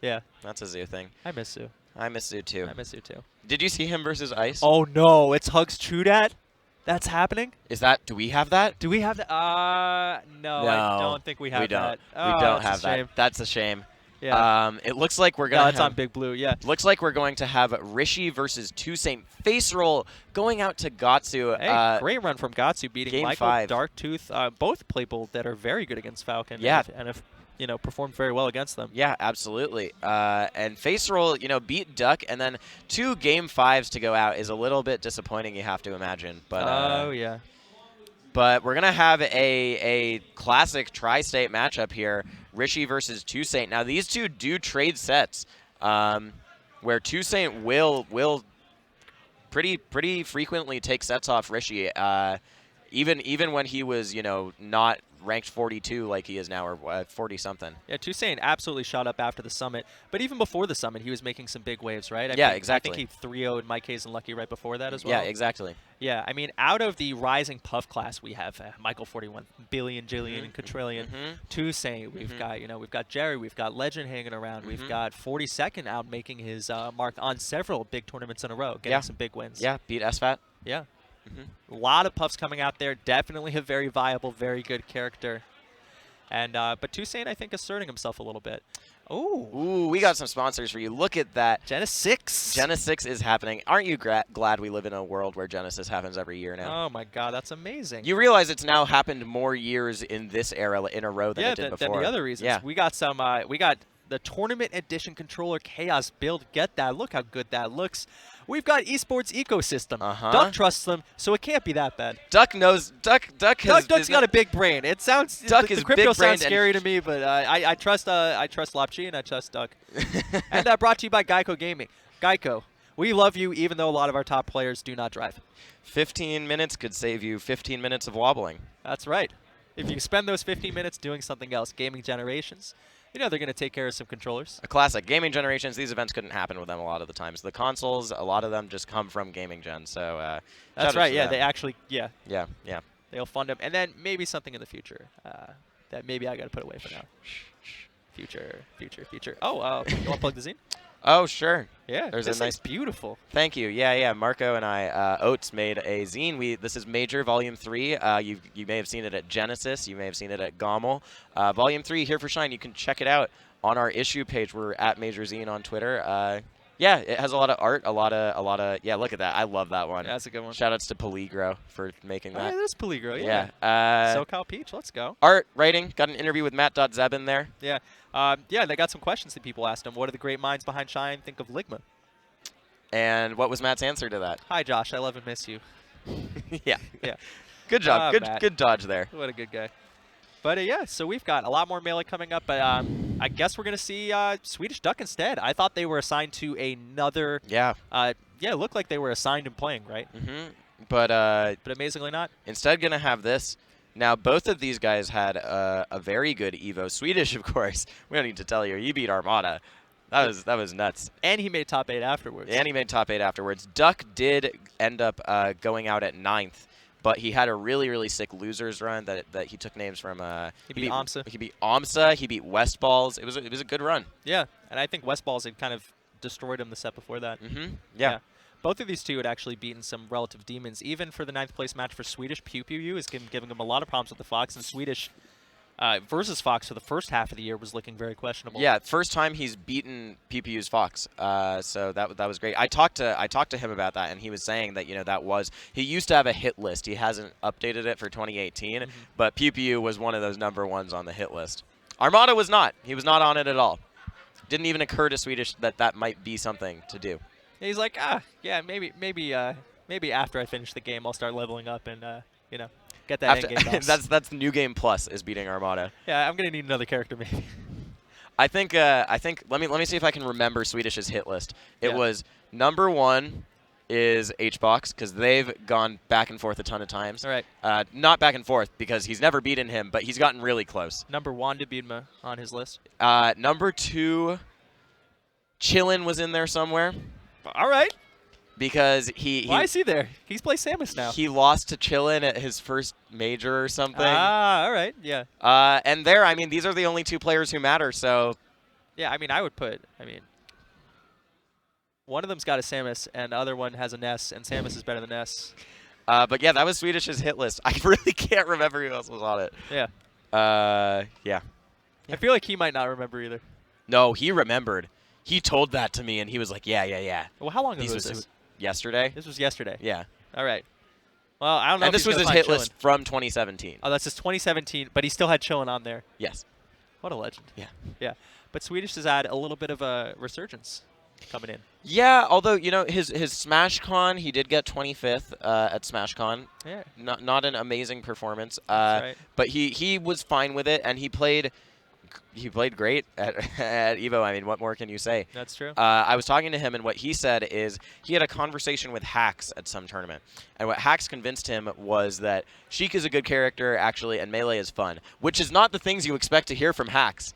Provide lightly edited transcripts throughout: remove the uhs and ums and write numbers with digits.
Yeah. That's a Zoo thing. I miss Zoo. I miss Zoo too. I miss Zoo too. Did you see him versus Ice? Oh no, it's Hugs Trudat. That's happening. Do we have that? Do we have that? No, I don't think we have we don't. that. Oh, We don't that's have a that. shame. That's a shame. Yeah. It looks like we're gonna. No, it's have, on Big Blue. Yeah. Looks like we're going to have Rishi versus Toussaint. Face roll going out to Gatsu. Hey, great run from Gatsu beating Game Michael 5. Darktooth. Both people that are very good against Falcon. Yeah. And have performed very well against them. Yeah, absolutely. And face roll, beat Duck, and then 2 Game 5s to go out is a little bit disappointing. You have to imagine. But oh yeah. But we're gonna have a classic tri-state matchup here. Rishi versus Toussaint. Now these two do trade sets, where Toussaint will pretty frequently take sets off Rishi, even when he was not ranked 42 like he is now, or 40 something. Yeah, Toussaint absolutely shot up after the summit, but even before the summit, he was making some big waves, right? Exactly. I think he 3-0'd Mike Hayes and Lucky right before that as well. Yeah, exactly. Yeah, I mean, out of the rising puff class, we have Michael 41 billion, Jillian, and Quadrillion. Toussaint, we've got Jerry, we've got Legend hanging around, we've got 42nd out making his mark on several big tournaments in a row, getting some big wins. Yeah, beat SFAT. Yeah. A lot of puffs coming out there. Definitely a very viable, very good character. And but Toussaint, I think, asserting himself a little bit. Ooh, we got some sponsors for you. Look at that. Genesis. Genesis is happening. Aren't you glad we live in a world where Genesis happens every year now? Oh my God, that's amazing. You realize it's now happened more years in this era in a row than it did before. Than the other reasons. Yeah. We got some. We got the tournament edition controller Chaos build. Get that. Look how good that looks. We've got esports ecosystem. Duck trusts them, so it can't be that bad. Duck's got a big brain. It sounds the crypto sounds scary to me, but I trust Lopchi and I trust Duck. And brought to you by Geico Gaming. Geico, we love you, even though a lot of our top players do not drive. 15 minutes could save you 15 minutes of wobbling. That's right. If you spend those 15 minutes doing something else, Gaming Generations, they're going to take care of some controllers. A classic. Gaming Generations, these events couldn't happen with them a lot of the times. The consoles, a lot of them just come from Gaming Gen. So that's right. Yeah, them. they actually, Yeah. They'll fund them. And then maybe something in the future that maybe I got to put away for now. Future. Oh, you want to plug the zine? Oh, sure. Yeah, There's this a nice, beautiful. Thank you. Yeah. Marco and I, Oates, made a zine. This is Major Volume 3. You may have seen it at Genesis. You may have seen it at Gommel. Volume 3 here for Shine. You can check it out on our issue page. We're at Major Zine on Twitter. Yeah, it has a lot of art, a lot of. Yeah, look at that. I love that one. Yeah, that's a good one. Shoutouts to Peligro for making that. Oh, yeah, that's Peligro. Yeah. SoCal Peach, let's go. Art, writing. Got an interview with Matt.Zeb in there. Yeah. They got some questions that people asked him. What are the great minds behind Shine? Think of Ligma. And what was Matt's answer to that? Hi, Josh. I love and miss you. Yeah. Yeah. Good job. Matt. Good dodge there. What a good guy. But yeah, so we've got a lot more Melee coming up, but I guess we're going to see Swedish Duck instead. I thought they were assigned to another. Yeah. It looked like they were assigned and playing, right? But amazingly not. Instead, going to have this. Now, both of these guys had a very good Evo. Swedish, of course. We don't need to tell you. He beat Armada. That was nuts. And he made top 8 afterwards. Duck did end up going out at 9th. But he had a really, really sick losers run that he took names from. He beat AMSA. He beat AMSA. He beat Westballs. It was a good run. Yeah, and I think Westballs had kind of destroyed him the set before that. Yeah. Both of these two had actually beaten some relative demons. Even for the 9th place match for Swedish, Pew Pew Pew is giving him a lot of problems with the Fox, and Swedish versus Fox for the first half of the year was looking very questionable. Yeah, first time he's beaten PPU's Fox, so that was great. I talked to him about that, and he was saying that he used to have a hit list. He hasn't updated it for 2018, but PPU was one of those number ones on the hit list. Armada was not. He was not on it at all. Didn't even occur to Swedish that might be something to do. He's like, maybe after I finish the game, I'll start leveling up and get that end game boss. That's New Game Plus is beating Armada. Yeah, I'm gonna need another character maybe. I think let me see if I can remember Swedish's hit list. It was number 1 is HBox because they've gone back and forth a ton of times. All right. Not back and forth because he's never beaten him, but he's gotten really close. Number 1 to beat him on his list. Number 2, Chillin was in there somewhere. All right. Because why is he there? He's played Samus now. He lost to Chillin at his first major or something. All right, yeah. And there, I mean, these are the only 2 players who matter, so Yeah, I mean, I would put, one of them's got a Samus, and the other one has a Ness, and Samus is better than Ness. But yeah, that was Swedish's hit list. I really can't remember who else was on it. Yeah. Yeah. I feel like he might not remember either. No, he remembered. He told that to me, and he was like, yeah. Well, how long ago was this? Yesterday. This was yesterday. Yeah. All right. Well, I don't know. And this was his hit list from 2017. Oh, that's his 2017, but he still had Chillin' on there. Yes. What a legend. Yeah. Yeah. But Swedish has had a little bit of a resurgence coming in. Yeah, although, you know, his SmashCon, he did get 25th at SmashCon. Yeah. Not an amazing performance. That's right. But he was fine with it, and he played great at EVO. I mean, what more can you say? That's true. I was talking to him, and what he said is he had a conversation with Hax at some tournament. And what Hax convinced him was that Sheik is a good character, actually, and Melee is fun, which is not the things you expect to hear from Hax,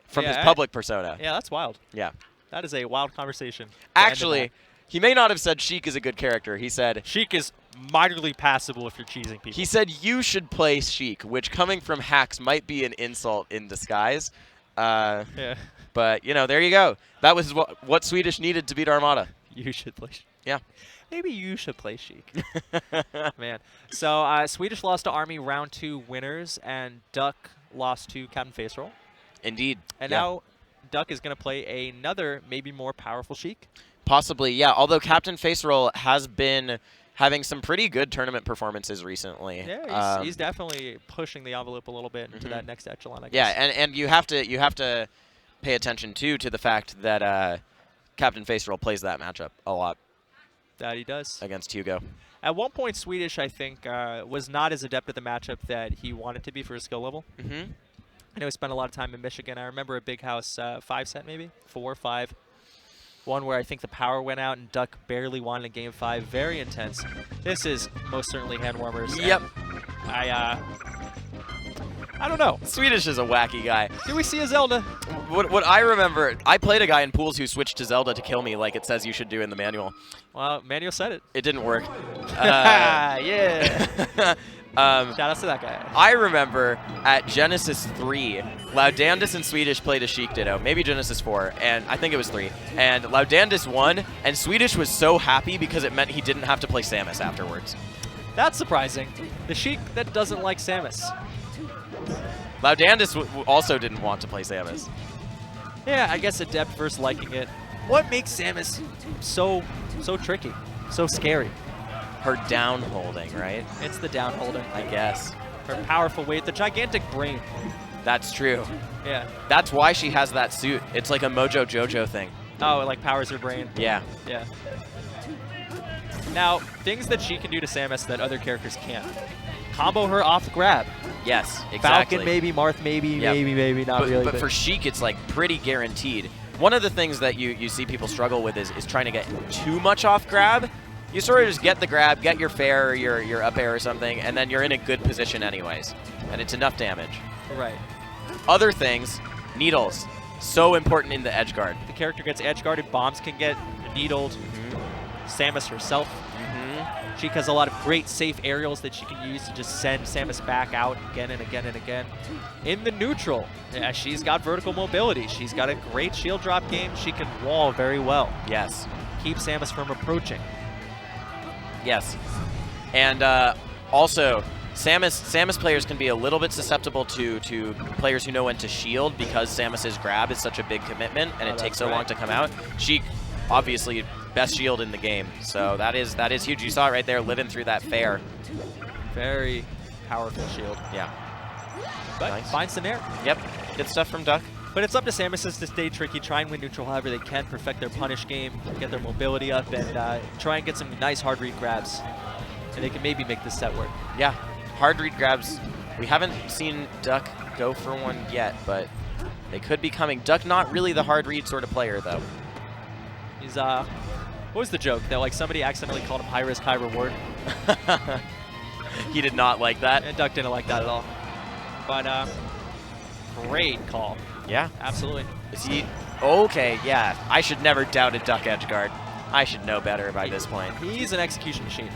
from his public persona. Yeah, that's wild. Yeah. That is a wild conversation. Actually, he may not have said Sheik is a good character. He said Sheik is moderately passable if you're cheesing people. He said you should play Sheik, which coming from Hax might be an insult in disguise. Yeah. But, you know, there you go. That was what Swedish needed to beat Armada. You should play Sheik. Yeah. Maybe you should play Sheik. Man. So Swedish lost to Army round 2 winners, and Duck lost to Captain Face Roll. Indeed. And now Duck is going to play another, maybe more powerful Sheik. Possibly, yeah. Although Captain Face Roll has been having some pretty good tournament performances recently. Yeah, he's definitely pushing the envelope a little bit into that next echelon, I guess. Yeah, and you have to pay attention too to the fact that Captain Face Roll plays that matchup a lot. That he does. Against Hugo. At one point, Swedish, I think, was not as adept at the matchup that he wanted to be for his skill level. Mm-hmm. I know he spent a lot of time in Michigan. I remember a Big House 5 set, maybe 4 or 5. One where I think the power went out and Duck barely won in Game 5. Very intense. This is most certainly hand warmers. Yep. I don't know. Swedish is a wacky guy. Do we see a Zelda? What I remember, I played a guy in pools who switched to Zelda to kill me like it says you should do in the manual. Well, manual said it. It didn't work. Yeah. Shout out to that guy. I remember at Genesis 3, Laudandis and Swedish played a Sheik Ditto, maybe Genesis 4, and I think it was 3. And Laudandis won, and Swedish was so happy because it meant he didn't have to play Samus afterwards. That's surprising. The Sheik that doesn't like Samus. Laudandis also didn't want to play Samus. Yeah, I guess adept versus liking it. What makes Samus so tricky, so scary? Her down holding, right? It's the down holding. I guess. Her powerful weight, the gigantic brain. That's true. Yeah. That's why she has that suit. It's like a Mojo Jojo thing. Oh, it like powers her brain. Yeah. Yeah. Now, things that she can do to Samus that other characters can't. Combo her off the grab. Yes, exactly. Falcon maybe, Marth maybe, maybe, not really. But for Sheik, it's like pretty guaranteed. One of the things that you see people struggle with is trying to get too much off grab. You sort of just get the grab, get your fair or your up air or something, and then you're in a good position anyways. And it's enough damage. Right. Other things, needles. So important in the edge guard. The character gets edge guarded, bombs can get needled. Samus herself. Sheik has a lot of great safe aerials that she can use to just send Samus back out again and again and again. In the neutral, yeah, she's got vertical mobility. She's got a great shield drop game. She can wall very well. Yes. Keep Samus from approaching. Yes. And also, Samus players can be a little bit susceptible to players who know when to shield because Samus's grab is such a big commitment and it takes so long to come out. Sheik, obviously, best shield in the game, so that is huge. You saw it right there, living through that fair. Very powerful shield. Yeah. But nice. finds the nair. Yep. Good stuff from Duck. But it's up to Samus to stay tricky, try and win neutral however they can, perfect their punish game, get their mobility up, and try and get some nice hard read grabs. And they can maybe make this set work. Yeah. Hard read grabs. We haven't seen Duck go for one yet, but they could be coming. Duck not really the hard read sort of player, though. He's, what was the joke? That like somebody accidentally called him high risk, high reward? He did not like that. And Duck didn't like that at all. But great call. Yeah. Absolutely. Is he? Okay, yeah. I should never doubt a Duck edge guard. I should know better by this point. He's an execution machine.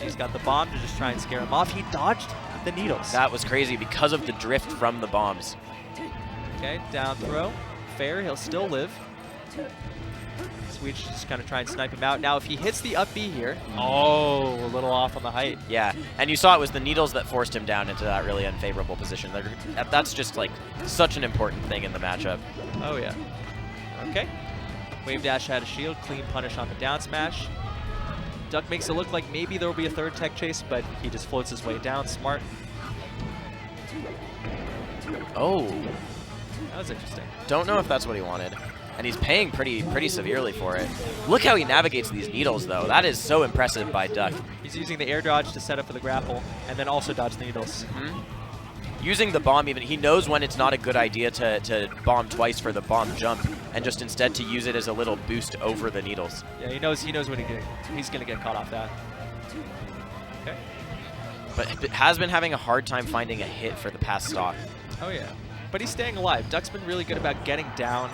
He's got the bomb to just try and scare him off. He dodged the needles. That was crazy because of the drift from the bombs. Okay, down throw. Fair, he'll still live. Swedish just kind of try and snipe him out. Now, if he hits the up B here, oh, a little off on the height. Yeah, and you saw it was the needles that forced him down into that really unfavorable position. That's just like such an important thing in the matchup. Oh, yeah. Okay. Wave dash had a shield, clean punish on the down smash. Duck makes it look like maybe there will be a third tech chase, but he just floats his way down. Smart. Oh. That was interesting. Don't know if that's what he wanted. And he's paying pretty severely for it. Look how he navigates these needles, though. That is so impressive by Duck. He's using the air dodge to set up for the grapple, and then also dodge the needles. Using the bomb even, he knows when it's not a good idea to bomb twice for the bomb jump, and just instead to use it as a little boost over the needles. Yeah, he knows when he's gonna get caught off that. Okay. But has been having a hard time finding a hit for the past stock. Oh yeah, but he's staying alive. Duck's been really good about getting down,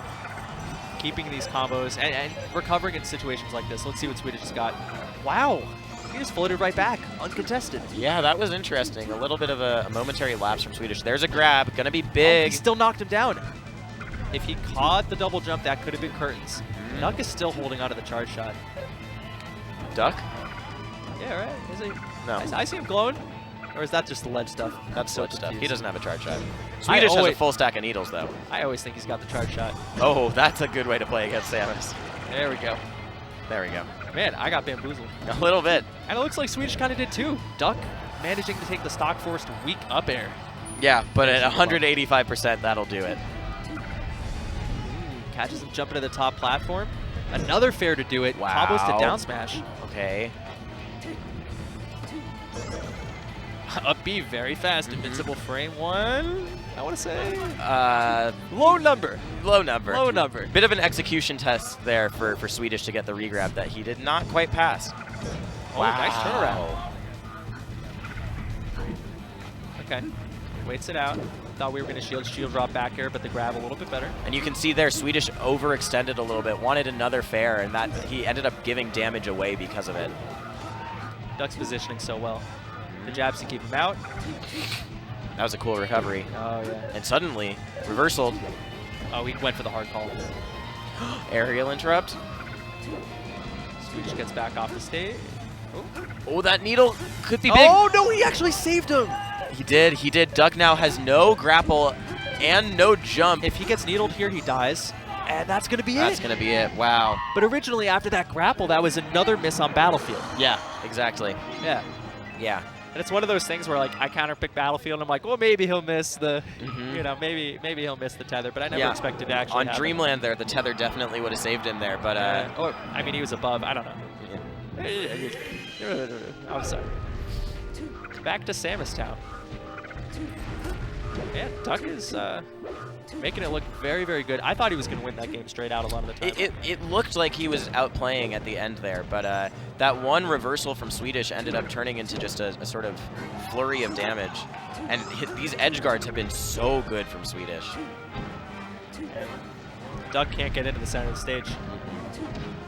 keeping these combos, and recovering in situations like this. Let's see what Swedish has got. Wow, he just floated right back, uncontested. Yeah, that was interesting. A little bit of a momentary lapse from Swedish. There's a grab, gonna be big. Oh, he still knocked him down. If he caught the double jump, that could have been curtains. Duck is still holding onto the charge shot. Duck? Yeah, right. Is he? No. I see him glowing. Or is that just the ledge stuff? That's so ledge stuff. He doesn't have a charge shot. I Swedish has a full stack of needles, though. I always think he's got the charge shot. Oh, that's a good way to play against Samus. There we go. There we go. Man, I got bamboozled. A little bit. And it looks like Swedish kind of did too. Duck managing to take the stock forced weak up air. Yeah, but at 185%, that'll do it. Catches him jumping to the top platform. Another fair to do it. Wow. Combos to down smash. Okay. Up B very fast. Invincible frame one. I want to say. Low number. Low number. Low number. Bit of an execution test there for Swedish to get the regrab that he did not quite pass. Oh, wow. Nice turnaround. Okay. Waits it out. Thought we were going to shield drop back here, but the grab a little bit better. And you can see there Swedish overextended a little bit, wanted another fair, and that he ended up giving damage away because of it. Duck's positioning so well. The jabs to keep him out. That was a cool recovery. Oh, yeah. And suddenly, reversaled. Oh, he went for the hard call. Aerial interrupt. Swedish gets back off the stage. Oh, that needle could be big. Oh, no, he actually saved him. He did. He did. Duck now has no grapple and no jump. If he gets needled here, he dies. And that's going to be it. That's going to be it. Wow. But originally, after that grapple, that was another miss on Battlefield. Yeah, exactly. Yeah. Yeah. And it's one of those things where, like, I counterpick Battlefield, and I'm like, well, maybe he'll miss the, you know, maybe he'll miss the tether, but I never expected to actually on Dreamland there, the tether definitely would have saved him there, but or I mean, he was above. I don't know. I'm sorry. Back to Samus Town. Yeah, Duck is making it look very, very good. I thought he was going to win that game straight out a lot of the time. It looked like he was outplaying at the end there, but that one reversal from Swedish ended up turning into just a sort of flurry of damage. And these edge guards have been so good from Swedish. Duck can't get into the center of the stage.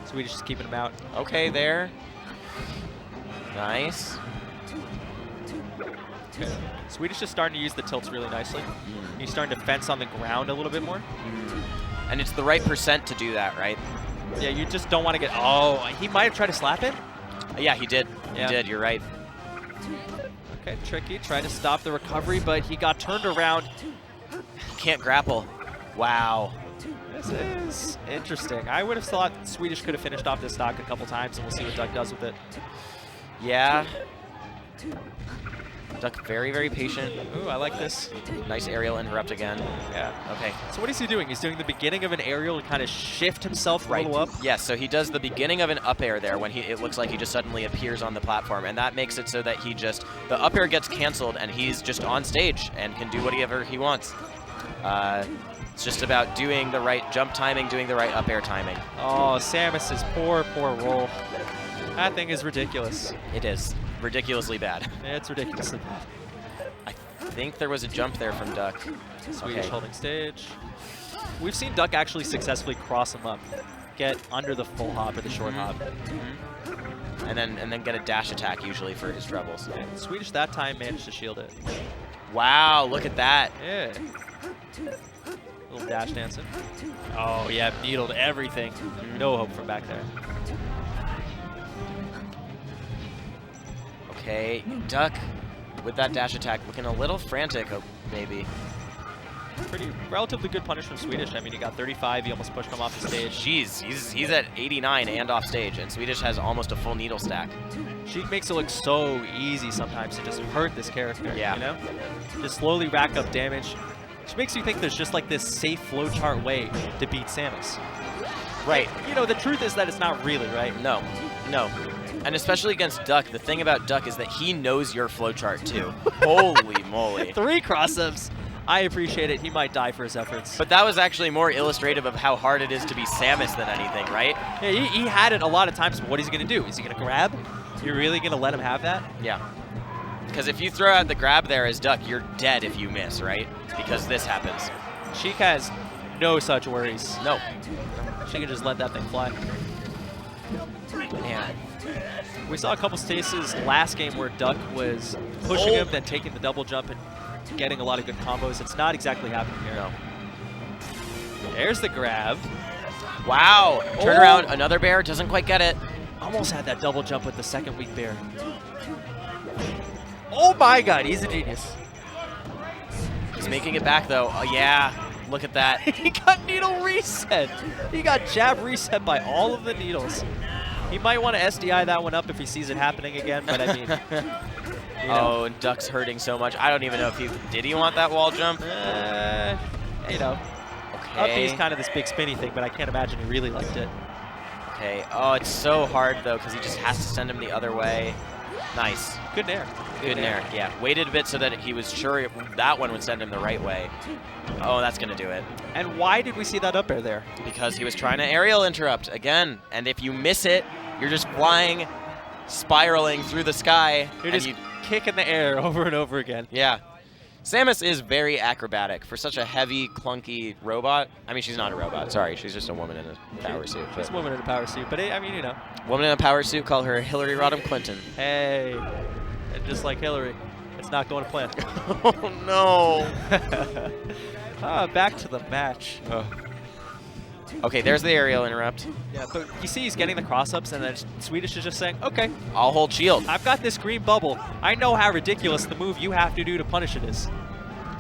Swedish is keeping him out. Okay, there. Nice. Okay. Swedish is starting to use the tilts really nicely. He's starting to fence on the ground a little bit more. And it's the right percent to do that, right? Yeah, you just don't want to get... Oh, he might have tried to slap it. Yeah, he did. Yeah. He did, you're right. Okay, tricky. Trying to stop the recovery, but he got turned around. Can't grapple. Wow. This is interesting. I would have thought Swedish could have finished off this stock a couple times, and we'll see what Duck does with it. Yeah. Duck very, very patient. Ooh, I like this. Nice aerial interrupt again. Yeah. Okay. So what is he doing? He's doing the beginning of an aerial to kind of shift himself a little up? Yes, so he does the beginning of an up air there when it looks like he just suddenly appears on the platform, and that makes it so that the up air gets canceled and he's just on stage and can do whatever he wants. It's just about doing the right jump timing, doing the right up air timing. Oh, Samus's poor, poor roll. That thing is ridiculous. It is. Ridiculously bad. It's ridiculously bad. I think there was a jump there from Duck. Swedish holding stage. We've seen Duck actually successfully cross him up, get under the full hop or the short hop. And then get a dash attack usually for his troubles. And Swedish that time managed to shield it. Wow, look at that. Yeah. Little dash dancing. Oh, yeah, needled everything. No hope from back there. Okay, Duck with that dash attack looking a little frantic, maybe. Pretty relatively good punish from Swedish. I mean, he got 35. He almost pushed him off the stage. Jeez, he's at 89 and off stage, and Swedish has almost a full needle stack. She makes it look so easy sometimes to just hurt this character. Yeah. You know, just slowly rack up damage. She makes you think there's just like this safe flowchart way to beat Samus. Right. And, you know, the truth is that it's not really, right? No, no. And especially against Duck, the thing about Duck is that he knows your flowchart too. Holy moly. 3 cross-ups. I appreciate it. He might die for his efforts. But that was actually more illustrative of how hard it is to be Samus than anything, right? Yeah, he had it a lot of times, but what is he going to do? Is he going to grab? You're really going to let him have that? Yeah. Because if you throw out the grab there as Duck, you're dead if you miss, right? Because this happens. Sheik has no such worries. No. She can just let that thing fly. Man. We saw a couple stages last game where Duck was pushing him, then taking the double jump and getting a lot of good combos. It's not exactly happening here. No. There's the grab. Wow. Turn around. Another bear. Doesn't quite get it. Almost had that double jump with the second weak bear. Oh my god, he's a genius. He's making it back, though. Oh, yeah. Look at that. He got needle reset. He got jab reset by all of the needles. He might want to SDI that one up if he sees it happening again, but I mean... You know. Oh, and Duck's hurting so much. I don't even know if did he want that wall jump? You know. Okay. Up B's kind of this big spinny thing, but I can't imagine he really liked it. Okay. Oh, it's so hard, though, because he just has to send him the other way. Nice. Good nair. Good nair. Yeah. Waited a bit so that he was sure that one would send him the right way. Oh, that's going to do it. And why did we see that up air there? Because he was trying to aerial interrupt again. And if you miss it, you're just flying, spiraling through the sky. You're just kicking the air over and over again. Yeah. Samus is very acrobatic for such a heavy, clunky robot. I mean, she's not a robot. Sorry, she's just a woman in a power suit. She's a woman in a power suit, but I mean, you know. Woman in a power suit, call her Hillary Rodham Clinton. Hey, and just like Hillary, it's not going to plan. Oh, no. Back to the match. Okay, there's the aerial interrupt. Yeah, but you see he's getting the cross-ups, and then Swedish is just saying, okay, I'll hold shield. I've got this green bubble. I know how ridiculous the move you have to do to punish it is.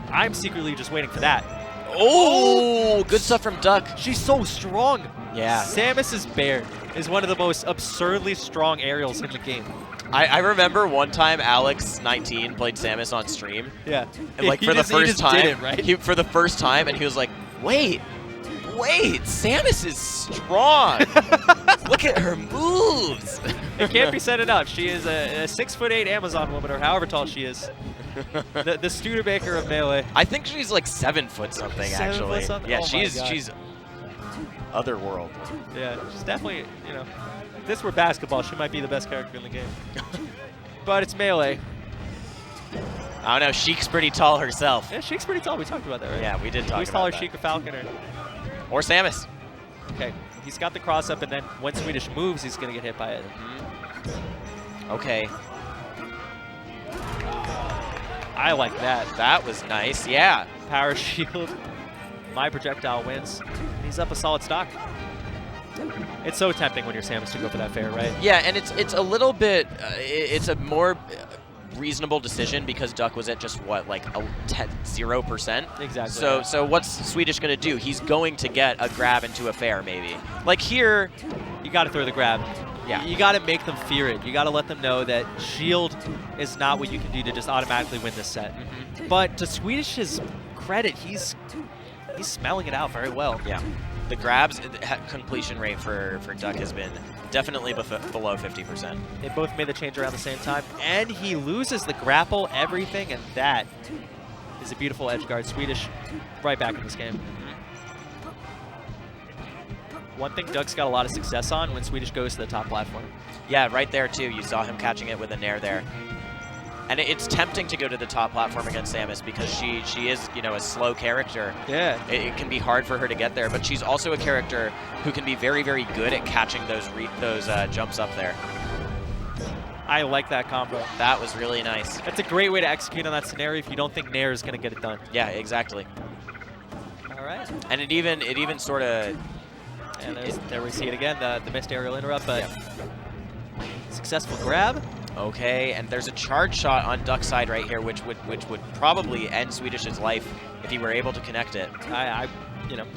I'm secretly just waiting for that. Oh, good stuff from Duck. She's so strong. Yeah. Samus's bear is one of the most absurdly strong aerials in the game. I remember one time Alex, 19, played Samus on stream. Yeah. And like for the first time, for the first time, and he was like, wait, Samus is strong. Look at her moves. It can't be said enough. She is a 6'8" Amazon woman, or however tall she is. The Studebaker of Melee. I think she's like 7 foot something, actually. 7 foot something? Yeah, Oh she's otherworld. Yeah, she's definitely, you know, if this were basketball, she might be the best character in the game. But it's Melee. I don't know, Sheik's pretty tall herself. Yeah, Sheik's pretty tall. We talked about that, right? Yeah, we did talk about that. Who's taller, Sheik or Falcon? Or Samus. Okay, he's got the cross up, and then when Swedish moves, he's going to get hit by it. Okay. I like that. That was nice, yeah. Power shield. My projectile wins. He's up a solid stock. It's so tempting when you're Samus to go for that fair, right? Yeah, and it's a little bit, it's a more reasonable decision because Duck was at just what, like 0%? Exactly. So what's Swedish going to do? He's going to get a grab into a fair, maybe. Like here, you got to throw the grab. Yeah. You got to make them fear it. You got to let them know that shield is not what you can do to just automatically win this set. But to Swedish's credit, he's smelling it out very well. Yeah. The grabs completion rate for Duck has been definitely below 50%. They both made the change around the same time, and he loses the grapple, everything, and that is a beautiful edge guard. Swedish right back in this game. One thing Duck's got a lot of success on when Swedish goes to the top platform. Yeah, right there too. You saw him catching it with a nair there. And it's tempting to go to the top platform against Samus because she is, you know, a slow character. Yeah. It can be hard for her to get there, but she's also a character who can be very, very good at catching those jumps up there. I like that combo. That was really nice. That's a great way to execute on that scenario if you don't think Nair is going to get it done. Yeah, exactly. All right. And it even sort of. And there we see it again, the missed aerial interrupt, but successful grab. Okay, and there's a charge shot on Duck's side right here, which would probably end Swedish's life if he were able to connect it. I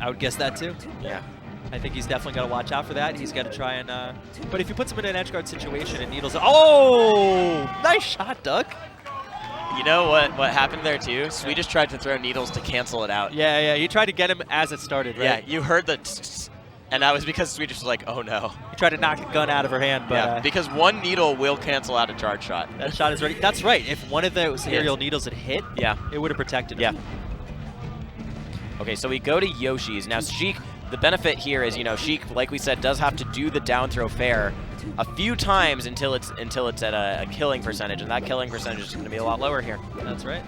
would guess that too. Yeah. I think he's definitely got to watch out for that. He's got to try and, but if he puts him in an edge guard situation and Needles, oh, nice shot, Duck. You know what happened there too? Swedish tried to throw Needles to cancel it out. Yeah, he tried to get him as it started, right? Yeah, you heard the and that was because Swedish was like, oh no. He tried to knock the gun out of her hand, but yeah, because one needle will cancel out a charge shot. That shot is ready. That's right. If one of those aerial needles had hit, it would have protected him. Yeah. Okay, so we go to Yoshi's. Now Sheik, the benefit here is, Sheik, like we said, does have to do the down throw fair a few times until it's at a killing percentage, and that killing percentage is going to be a lot lower here. That's right.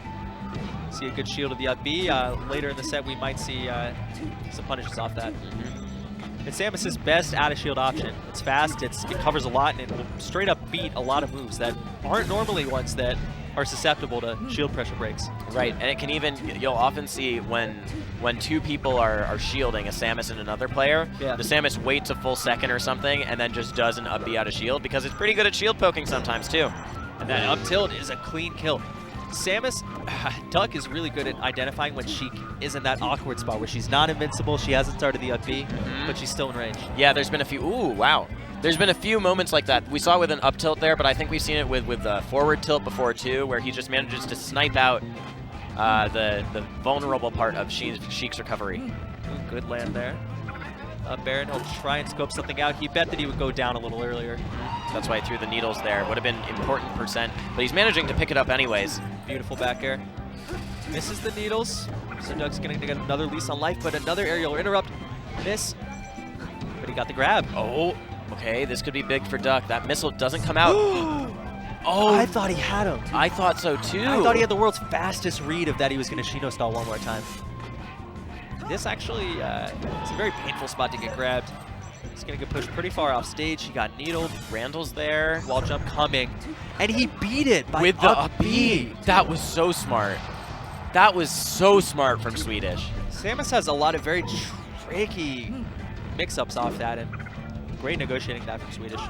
See a good shield of the up B. Later in the set, we might see some punishes off that. It's Samus's best out-of-shield option. It's fast, it covers a lot, and it will straight up beat a lot of moves that aren't normally ones that are susceptible to shield pressure breaks. Right, and it can even, you'll often see when two people are shielding, a Samus and another player, the Samus waits a full second or something and then just does an up B out of shield because it's pretty good at shield poking sometimes too. And that up tilt is a clean kill. Samus, Duck is really good at identifying when Sheik is in that awkward spot where she's not invincible, she hasn't started the up B, but she's still in range. Yeah, there's been a few, ooh, wow. There's been a few moments like that. We saw it with an up tilt there, but I think we've seen it with forward tilt before too, where he just manages to snipe out the vulnerable part of Sheik's recovery. Ooh, good land there. Baron, he'll try and scope something out. He bet that he would go down a little earlier. That's why he threw the needles there. Would have been important percent, but he's managing to pick it up anyways. Beautiful back air. Misses the needles. So Duck's going to get another lease on life, but another aerial interrupt. Miss. But he got the grab. Oh, okay. This could be big for Duck. That missile doesn't come out. Oh, I thought he had him. I thought so too. I thought he had the world's fastest read of that he was going to Shino stall one more time. This actually it's a very painful spot to get grabbed. He's going to get pushed pretty far off stage. He got needled. Randall's there. Wall jump coming. And he beat it by with the up B. That was so smart. That was so smart from Swedish. Samus has a lot of very tricky mix-ups off that, and great negotiating that from Swedish.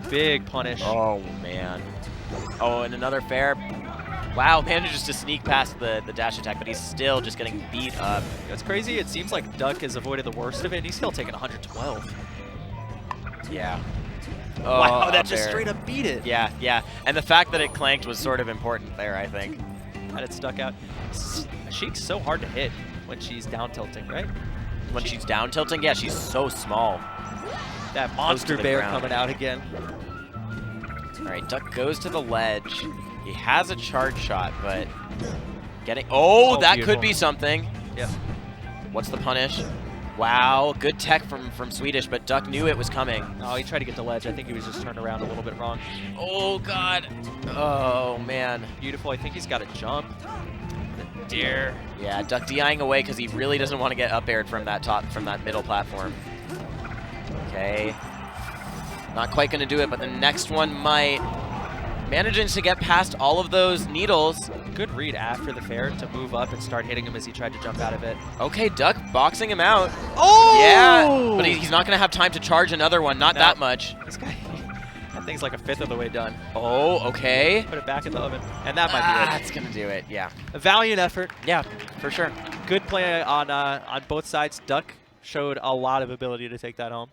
Big punish. Oh, man. Oh, and another fair. Wow, manages to sneak past the dash attack, but he's still just getting beat up. It's crazy. It seems like Duck has avoided the worst of it, and he's still taking 112. Yeah. Oh, wow, that just straight up beat it. Yeah. And the fact that it clanked was sort of important there, I think. Had it stuck out. Sheik's so hard to hit when she's down tilting, right? When she's down tilting, yeah, she's so small. That monster bear coming out again. All right, Duck goes to the ledge. He has a charge shot, but getting... Oh, that beautiful. Could be something. Yep. What's the punish? Wow, good tech from Swedish, but Duck knew it was coming. Oh, he tried to get the ledge. I think he was just turned around a little bit wrong. Oh, God. Oh, man. Beautiful. I think he's got a jump. Deer. Yeah, Duck DIing away because he really doesn't want to get up aired from that middle platform. Okay. Not quite going to do it, but the next one might. Managing to get past all of those needles. Good read after the fair to move up and start hitting him as he tried to jump out of it. Okay, Duck boxing him out. Oh! Yeah, but he's not going to have time to charge another one. Not that much. This guy, that thing's like a fifth of the way done. Oh, okay. Put it back in the oven, and that might be it. That's going to do it, yeah. A valiant effort. Yeah, for sure. Good play on both sides. Duck showed a lot of ability to take that home.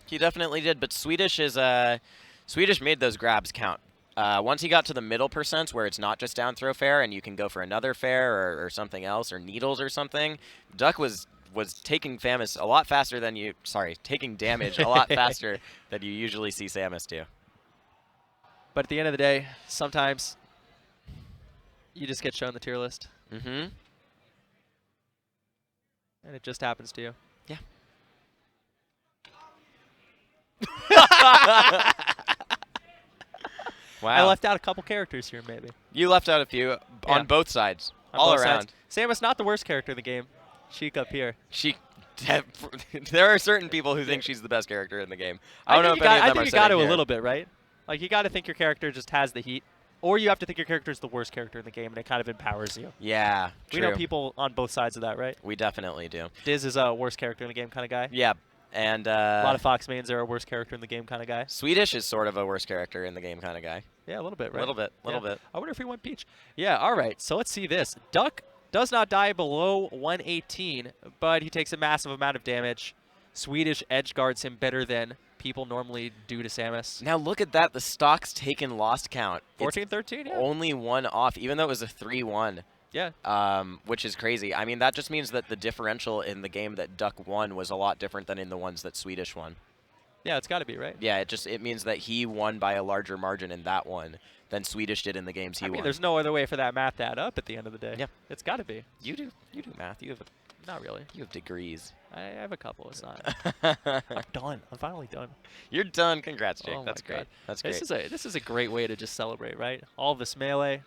He definitely did, but Swedish made those grabs count. Once he got to the middle percents where it's not just down throw fair and you can go for another fair or something else or needles or something, Duck was taking Samus a lot faster than taking damage a lot faster than you usually see Samus do. But at the end of the day, sometimes you just get shown the tier list. And it just happens to you. Yeah. Wow. I left out a couple characters here, maybe. You left out a few on both sides, all around. Samus not the worst character in the game. Sheik up here. There are certain people who think she's the best character in the game. I don't know if any of them are I think you got to a little bit, right? Like, you got to think your character just has the heat. Or you have to think your character is the worst character in the game, and it kind of empowers you. Yeah, We true. know people on both sides of that, right? We definitely do. Diz is a worst character in the game kind of guy. Yeah, and A lot of Fox mains are a worst character in the game kind of guy. Swedish is sort of a worst character in the game kind of guy. Yeah, a little bit, right? A little bit, Yeah. bit. I wonder if he went Peach. Yeah, all right. So let's see this. Duck does not die below 118, but he takes a massive amount of damage. Swedish edge guards him better than people normally do to Samus. Now look at that. The stock's taken lost count. 14-13, yeah. Only one off, even though it was a 3-1. Yeah. Which is crazy. I mean, that just means that the differential in the game that Duck won was a lot different than in the ones that Swedish won. Yeah, it's got to be, right? Yeah, it means that he won by a larger margin in that one than Swedish did in the games he I mean, won. there's no other way for that math to add up at the end of the day. Yeah. It's got to be. You do math. Not really. You have degrees. I have a couple. It's not. I'm done. I'm finally done. You're done. Congrats, Jake. Oh That's my great. God. That's great. This is a great way to just celebrate, right? All this melee,